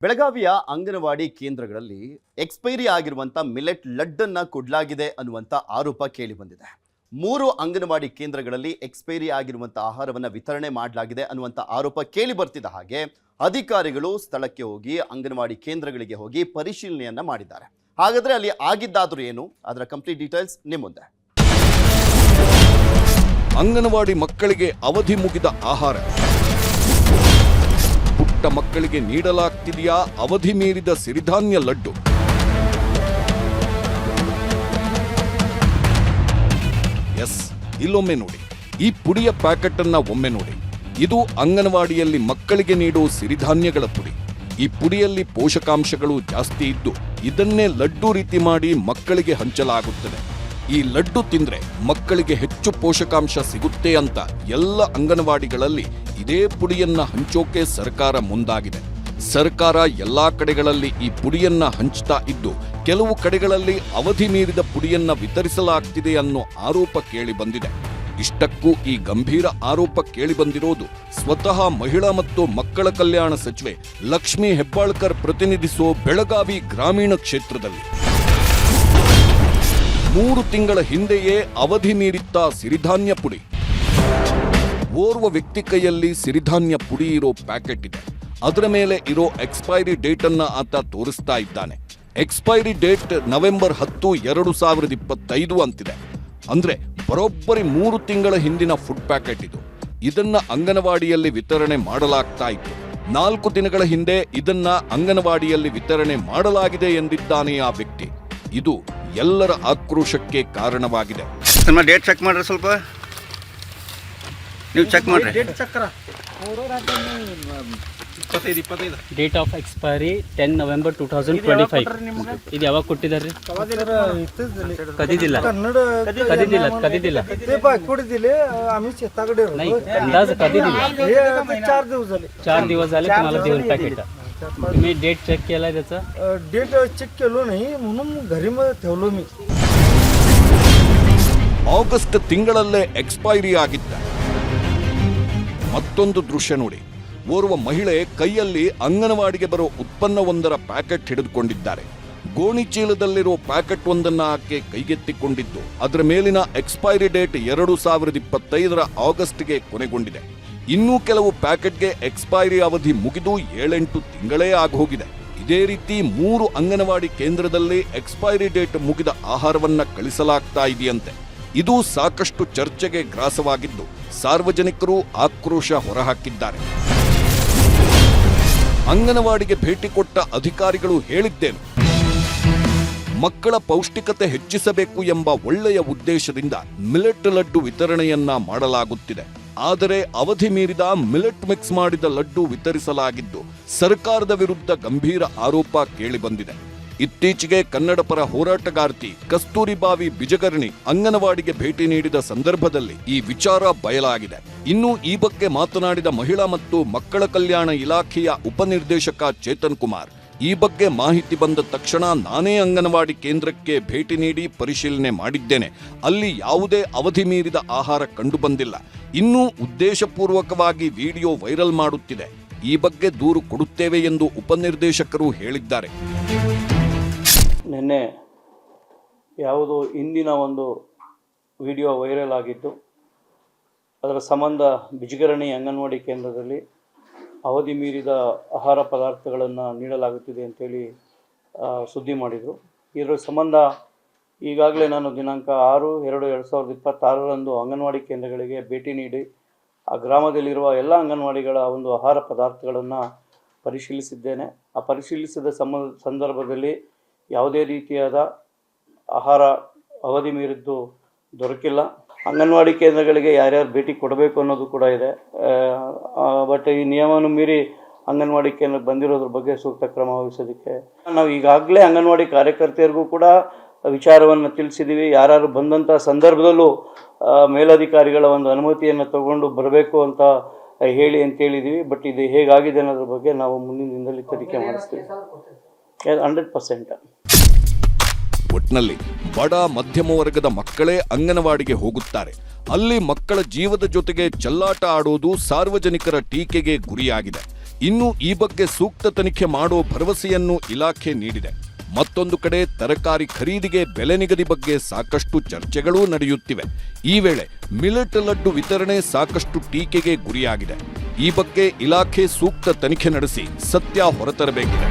ಬೆಳಗಾವಿಯ ಅಂಗನವಾಡಿ ಕೇಂದ್ರಗಳಲ್ಲಿ ಎಕ್ಸ್ಪೈರಿ ಆಗಿರುವಂಥ ಮಿಲೆಟ್ ಲಡ್ಡನ್ನು ಕೊಡಲಾಗಿದೆ ಅನ್ನುವಂಥ ಆರೋಪ ಕೇಳಿಬಂದಿದೆ. 3 ಅಂಗನವಾಡಿ ಕೇಂದ್ರಗಳಲ್ಲಿ ಎಕ್ಸ್ಪೈರಿ ಆಗಿರುವಂಥ ಆಹಾರವನ್ನು ವಿತರಣೆ ಮಾಡಲಾಗಿದೆ ಅನ್ನುವಂಥ ಆರೋಪ ಕೇಳಿ ಬರ್ತಿದ್ದ ಹಾಗೆ ಅಧಿಕಾರಿಗಳು ಸ್ಥಳಕ್ಕೆ ಹೋಗಿ ಅಂಗನವಾಡಿ ಕೇಂದ್ರಗಳಿಗೆ ಹೋಗಿ ಪರಿಶೀಲನೆಯನ್ನ ಮಾಡಿದ್ದಾರೆ. ಹಾಗಾದ್ರೆ ಅಲ್ಲಿ ಆಗಿದ್ದಾದ್ರೂ ಏನು, ಅದರ ಕಂಪ್ಲೀಟ್ ಡೀಟೇಲ್ಸ್ ನಿಮ್ಮ ಮುಂದೆ. ಅಂಗನವಾಡಿ ಮಕ್ಕಳಿಗೆ ಅವಧಿ ಮುಗಿದ ಆಹಾರ, ಪುಟ್ಟ ಮಕ್ಕಳಿಗೆ ನೀಡಲಾಗ್ತಿದೆಯಾ ಅವಧಿ ಮೀರಿದ ಸಿರಿಧಾನ್ಯ ಲಡ್ಡು? ಎಸ್, ಇಲ್ಲೊಮ್ಮೆ ನೋಡಿ, ಈ ಪುಡಿಯ ಪ್ಯಾಕೆಟ್ ಅನ್ನ ಒಮ್ಮೆ ನೋಡಿ. ಇದು ಅಂಗನವಾಡಿಯಲ್ಲಿ ಮಕ್ಕಳಿಗೆ ನೀಡೋ ಸಿರಿಧಾನ್ಯಗಳ ಪುಡಿ. ಈ ಪುಡಿಯಲ್ಲಿ ಪೋಷಕಾಂಶಗಳು ಜಾಸ್ತಿ ಇದ್ದು ಇದನ್ನೇ ಲಡ್ಡು ರೀತಿ ಮಾಡಿ ಮಕ್ಕಳಿಗೆ ಹಂಚಲಾಗುತ್ತದೆ. ಈ ಲಡ್ಡು ತಿಂದ್ರೆ ಮಕ್ಕಳಿಗೆ ಹೆಚ್ಚು ಪೋಷಕಾಂಶ ಸಿಗುತ್ತೆ ಅಂತ ಎಲ್ಲ ಅಂಗನವಾಡಿಗಳಲ್ಲಿ ಇದೇ ಪುಡಿಯನ್ನ ಹಂಚೋಕೆ ಸರ್ಕಾರ ಮುಂದಾಗಿದೆ. ಸರ್ಕಾರ ಎಲ್ಲಾ ಕಡೆಗಳಲ್ಲಿ ಈ ಪುಡಿಯನ್ನ ಹಂಚ್ತಾ ಇದ್ದು ಕೆಲವು ಕಡೆಗಳಲ್ಲಿ ಅವಧಿ ಮೀರಿದ ಪುಡಿಯನ್ನ ವಿತರಿಸಲಾಗ್ತಿದೆ ಅನ್ನೋ ಆರೋಪ ಕೇಳಿ ಬಂದಿದೆ. ಇಷ್ಟಕ್ಕೂ ಈ ಗಂಭೀರ ಆರೋಪ ಕೇಳಿಬಂದಿರೋದು ಸ್ವತಃ ಮಹಿಳಾ ಮತ್ತು ಮಕ್ಕಳ ಕಲ್ಯಾಣ ಸಚಿವೆ ಲಕ್ಷ್ಮೀ ಹೆಬ್ಬಾಳ್ಕರ್ ಪ್ರತಿನಿಧಿಸೋ ಬೆಳಗಾವಿ ಗ್ರಾಮೀಣ ಕ್ಷೇತ್ರದಲ್ಲಿ. 3 ತಿಂಗಳ ಹಿಂದೆಯೇ ಅವಧಿ ಮೀರಿದ್ದ ಸಿರಿಧಾನ್ಯ ಪುಡಿ. ಓರ್ವ ವ್ಯಕ್ತಿ ಕೈಯಲ್ಲಿ ಸಿರಿಧಾನ್ಯ ಪುಡಿ ಇರೋ ಪ್ಯಾಕೆಟ್ ಇದೆ. ಅದರ ಮೇಲೆ ಇರೋ ಎಕ್ಸ್ಪೈರಿ ಡೇಟ್ ಅನ್ನ ಆತ ತೋರಿಸ್ತಾ ಇದ್ದಾನೆ. ಎಕ್ಸ್ಪೈರಿ ಡೇಟ್ ನವೆಂಬರ್ 10, 2025 ಅಂತಿದೆ. ಅಂದ್ರೆ ಬರೋಬ್ಬರಿ 3 ತಿಂಗಳ ಹಿಂದಿನ ಫುಡ್ ಪ್ಯಾಕೆಟ್ ಇದು. ಇದನ್ನ ಅಂಗನವಾಡಿಯಲ್ಲಿ ವಿತರಣೆ ಮಾಡಲಾಗ್ತಾ ಇತ್ತು. 4 ದಿನಗಳ ಹಿಂದೆ ಇದನ್ನ ಅಂಗನವಾಡಿಯಲ್ಲಿ ವಿತರಣೆ ಮಾಡಲಾಗಿದೆ ಎಂದಿದ್ದಾನೆ ಆ ವ್ಯಕ್ತಿ. ಇದು ಎಲ್ಲರ ಆಕ್ರೋಶಕ್ಕೆ ಕಾರಣವಾಗಿದೆ. ಡೇಟ್ ಚೆಕ್ ಮಾಡ್ರಿ, ಸ್ವಲ್ಪ ನೀವು ಚೆಕ್ ಮಾಡ್ರಿ. Date of expiry 10 November 2025. ಇದು ಯಾವಾಗ ಕೊಟ್ಟಿದ್ದಾರೆ? कधीदिला अंदाज कधी दिला? 4 दिवस झाले तुम्हाला देऊन पॅकेट. तुम्ही डेट चेक केलाय त्याचा? डेट चेक केलो नाही म्हणून घरी ठेवलो मी. ಆಗಸ್ಟ್ ತಿಂಗಳಲ್ಲೇ ಎಕ್ಸ್ಪೈರಿ ಆಗಿದ್ದ. ಮತ್ತೊಂದು ದೃಶ್ಯ ನೋಡಿ. ಓರ್ವ ಮಹಿಳೆ ಕೈಯಲ್ಲಿ ಅಂಗನವಾಡಿಗೆ ಬರೋ ಉತ್ಪನ್ನವೊಂದರ ಪ್ಯಾಕೆಟ್ ಹಿಡಿದುಕೊಂಡಿದ್ದಾರೆ. ಗೋಣಿ ಚೀಲದಲ್ಲಿರೋ ಪ್ಯಾಕೆಟ್ ಒಂದನ್ನ ಆಕೆ ಕೈಗೆತ್ತಿಕೊಂಡಿದ್ದು ಅದರ ಮೇಲಿನ ಎಕ್ಸ್ಪೈರಿ ಡೇಟ್ 2025 ಆಗಸ್ಟ್ಗೆ ಕೊನೆಗೊಂಡಿದೆ. ಇನ್ನೂ ಕೆಲವು ಪ್ಯಾಕೆಟ್ಗೆ ಎಕ್ಸ್ಪೈರಿ ಅವಧಿ ಮುಗಿದು 7-8 ತಿಂಗಳೇ ಆಗೋಗಿದೆ. ಇದೇ ರೀತಿ 3 ಅಂಗನವಾಡಿ ಕೇಂದ್ರದಲ್ಲಿ ಎಕ್ಸ್ಪೈರಿ ಡೇಟ್ ಮುಗಿದ ಆಹಾರವನ್ನ ಕಳಿಸಲಾಗ್ತಾ ಇದೆಯಂತೆ. ಇದು ಸಾಕಷ್ಟು ಚರ್ಚೆಗೆ ಗ್ರಾಸವಾಗಿದ್ದು ಸಾರ್ವಜನಿಕರು ಆಕ್ರೋಶ ಹೊರಹಾಕಿದ್ದಾರೆ. ಅಂಗನವಾಡಿಗೆ ಭೇಟಿ ಕೊಟ್ಟ ಅಧಿಕಾರಿಗಳು ಹೇಳಿದ್ದೇನು? ಮಕ್ಕಳ ಪೌಷ್ಟಿಕತೆ ಹೆಚ್ಚಿಸಬೇಕು ಎಂಬ ಒಳ್ಳೆಯ ಉದ್ದೇಶದಿಂದ ಮಿಲೆಟ್ ಲಡ್ಡು ವಿತರಣೆಯನ್ನ ಮಾಡಲಾಗುತ್ತಿದೆ. ಆದರೆ ಅವಧಿ ಮೀರಿದ ಮಿಲೆಟ್ ಮಿಕ್ಸ್ ಮಾಡಿದ ಲಡ್ಡು ವಿತರಿಸಲಾಗಿದ್ದು ಸರ್ಕಾರದ ವಿರುದ್ಧ ಗಂಭೀರ ಆರೋಪ ಕೇಳಿಬಂದಿದೆ. ಇತ್ತೀಚೆಗೆ ಕನ್ನಡ ಪರ ಹೋರಾಟಗಾರ್ತಿ ಕಸ್ತೂರಿಬಾವಿ ಬಿಜಗರ್ಣಿ ಅಂಗನವಾಡಿಗೆ ಭೇಟಿ ನೀಡಿದ ಸಂದರ್ಭದಲ್ಲಿ ಈ ವಿಚಾರ ಬಯಲಾಗಿದೆ. ಇನ್ನು ಈ ಬಗ್ಗೆ ಮಾತನಾಡಿದ ಮಹಿಳಾ ಮತ್ತು ಮಕ್ಕಳ ಕಲ್ಯಾಣ ಇಲಾಖೆಯ ಉಪನಿರ್ದೇಶಕ ಚೇತನ್ ಕುಮಾರ್, ಈ ಬಗ್ಗೆ ಮಾಹಿತಿ ಬಂದ ತಕ್ಷಣ ನಾನೇ ಅಂಗನವಾಡಿ ಕೇಂದ್ರಕ್ಕೆ ಭೇಟಿ ನೀಡಿ ಪರಿಶೀಲನೆ ಮಾಡಿದ್ದೇನೆ. ಅಲ್ಲಿ ಯಾವುದೇ ಅವಧಿ ಮೀರಿದ ಆಹಾರ ಕಂಡುಬಂದಿಲ್ಲ. ಇನ್ನೂ ಉದ್ದೇಶಪೂರ್ವಕವಾಗಿ ವಿಡಿಯೋ ವೈರಲ್ ಮಾಡುತ್ತಿದೆ. ಈ ಬಗ್ಗೆ ದೂರು ಕೊಡುತ್ತೇವೆ ಎಂದು ಉಪನಿರ್ದೇಶಕರು ಹೇಳಿದ್ದಾರೆ. ನಿನ್ನೆ ಯಾವುದೋ ಇಂದಿನ ಒಂದು ವಿಡಿಯೋ ವೈರಲ್ ಆಗಿದ್ದು ಅದರ ಸಂಬಂಧ ಬಿಜಗರಣಿ ಅಂಗನವಾಡಿ ಕೇಂದ್ರದಲ್ಲಿ ಅವಧಿ ಮೀರಿದ ಆಹಾರ ಪದಾರ್ಥಗಳನ್ನು ನೀಡಲಾಗುತ್ತಿದೆ ಅಂತೇಳಿ ಸುದ್ದಿ ಮಾಡಿದರು. ಇದರ ಸಂಬಂಧ ಈಗಾಗಲೇ ನಾನು ದಿನಾಂಕ 6/2/2026 ಅಂಗನವಾಡಿ ಕೇಂದ್ರಗಳಿಗೆ ಭೇಟಿ ನೀಡಿ ಆ ಗ್ರಾಮದಲ್ಲಿರುವ ಎಲ್ಲ ಅಂಗನವಾಡಿಗಳ ಒಂದು ಆಹಾರ ಪದಾರ್ಥಗಳನ್ನು ಪರಿಶೀಲಿಸಿದ್ದೇನೆ. ಆ ಪರಿಶೀಲಿಸಿದ ಸಂದರ್ಭದಲ್ಲಿ ಯಾವುದೇ ರೀತಿಯಾದ ಆಹಾರ ಅವಧಿ ಮೀರಿದ್ದು ದೊರಕಿಲ್ಲ. ಅಂಗನವಾಡಿ ಕೇಂದ್ರಗಳಿಗೆ ಯಾರ್ಯಾರು ಭೇಟಿ ಕೊಡಬೇಕು ಅನ್ನೋದು ಕೂಡ ಇದೆ. ಬಟ್ ಈ ನಿಯಮವನ್ನು ಮೀರಿ ಅಂಗನವಾಡಿ ಕೇಂದ್ರಕ್ಕೆ ಬಂದಿರೋದ್ರ ಬಗ್ಗೆ ಸೂಕ್ತ ಕ್ರಮ ವಹಿಸೋದಕ್ಕೆ ನಾವು ಈಗಾಗಲೇ ಅಂಗನವಾಡಿ ಕಾರ್ಯಕರ್ತೆಯರಿಗೂ ಕೂಡ ವಿಚಾರವನ್ನು ತಿಳಿಸಿದ್ದೀವಿ. ಯಾರು ಬಂದಂಥ ಸಂದರ್ಭದಲ್ಲೂ ಮೇಲಧಿಕಾರಿಗಳ ಒಂದು ಅನುಮತಿಯನ್ನು ತಗೊಂಡು ಬರಬೇಕು ಅಂತ ಹೇಳಿದ್ದೀವಿ. ಬಟ್ ಇದು ಹೇಗಾಗಿದೆ ಅನ್ನೋದ್ರ ಬಗ್ಗೆ ನಾವು ಮುಂದಿನ ದಿನದಲ್ಲಿ ತನಿಖೆ ಮಾಡಿಸ್ತೀವಿ. 100%. ಒಟ್ನಲ್ಲಿ ಬಡ ಮಧ್ಯಮ ವರ್ಗದ ಮಕ್ಕಳೇ ಅಂಗನವಾಡಿಗೆ ಹೋಗುತ್ತಾರೆ. ಅಲ್ಲಿ ಮಕ್ಕಳ ಜೀವದ ಜೊತೆಗೆ ಚೆಲ್ಲಾಟ ಆಡೋದು ಸಾರ್ವಜನಿಕರ ಟೀಕೆಗೆ ಗುರಿಯಾಗಿದೆ. ಇನ್ನು ಈ ಬಗ್ಗೆ ಸೂಕ್ತ ತನಿಖೆ ಮಾಡೋ ಭರವಸೆಯನ್ನು ಇಲಾಖೆ ನೀಡಿದೆ. ಮತ್ತೊಂದು ಕಡೆ ತರಕಾರಿ ಖರೀದಿಗೆ ಬೆಲೆ ನಿಗದಿ ಬಗ್ಗೆ ಸಾಕಷ್ಟು ಚರ್ಚೆಗಳೂ ನಡೆಯುತ್ತಿವೆ. ಈ ವೇಳೆ ಮಿಲೆಟ್ ಲಡ್ಡು ವಿತರಣೆ ಸಾಕಷ್ಟು ಟೀಕೆಗೆ ಗುರಿಯಾಗಿದೆ. ಈ ಬಗ್ಗೆ ಇಲಾಖೆ ಸೂಕ್ತ ತನಿಖೆ ನಡೆಸಿ ಸತ್ಯ ಹೊರತರಬೇಕಿದೆ.